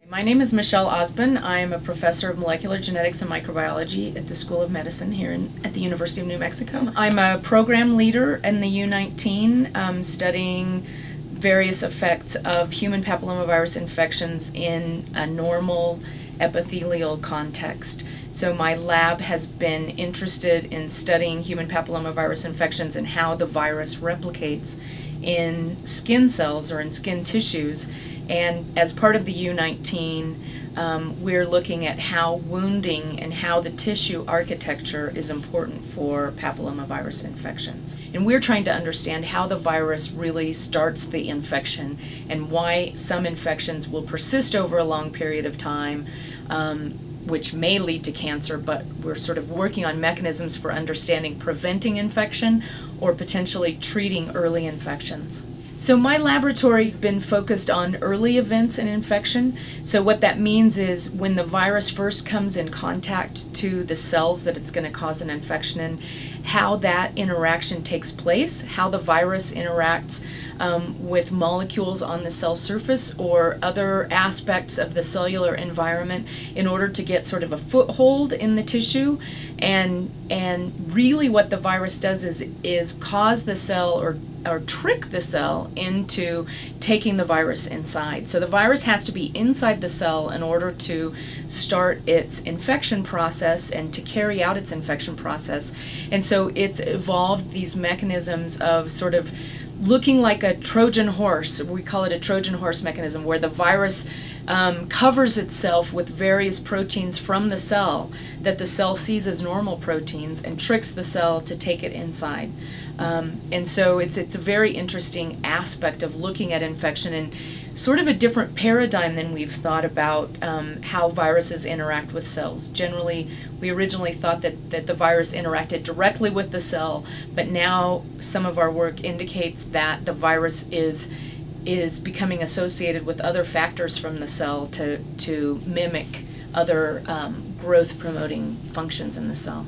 My name is Michelle Ozbun. I am a professor of molecular genetics and microbiology at the School of Medicine here at the University of New Mexico. I'm a program leader in the U19 studying various effects of human papillomavirus infections in a normal epithelial context. So my lab has been interested in studying human papillomavirus infections and how the virus replicates in skin cells or in skin tissues. And as part of the U19, we're looking at how wounding and how the tissue architecture is important for papillomavirus infections. And we're trying to understand how the virus really starts the infection and why some infections will persist over a long period of time, which may lead to cancer, but we're sort of working on mechanisms for understanding preventing infection or potentially treating early infections. So my laboratory's been focused on early events in infection. So what that means is when the virus first comes in contact to the cells that it's going to cause an infection in, how that interaction takes place, how the virus interacts with molecules on the cell surface or other aspects of the cellular environment in order to get sort of a foothold in the tissue. And really what the virus does is cause the cell or trick the cell into taking the virus inside. So the virus has to be inside the cell in order to start its infection process and to carry out its infection process. And so it's evolved these mechanisms of sort of looking like a Trojan horse. We call it a Trojan horse mechanism, where the virus covers itself with various proteins from the cell that the cell sees as normal proteins and tricks the cell to take it inside. And so it's a very interesting aspect of looking at infection and sort of a different paradigm than we've thought about how viruses interact with cells. Generally, we originally thought that the virus interacted directly with the cell, but now some of our work indicates that the virus is becoming associated with other factors from the cell to mimic other growth-promoting functions in the cell.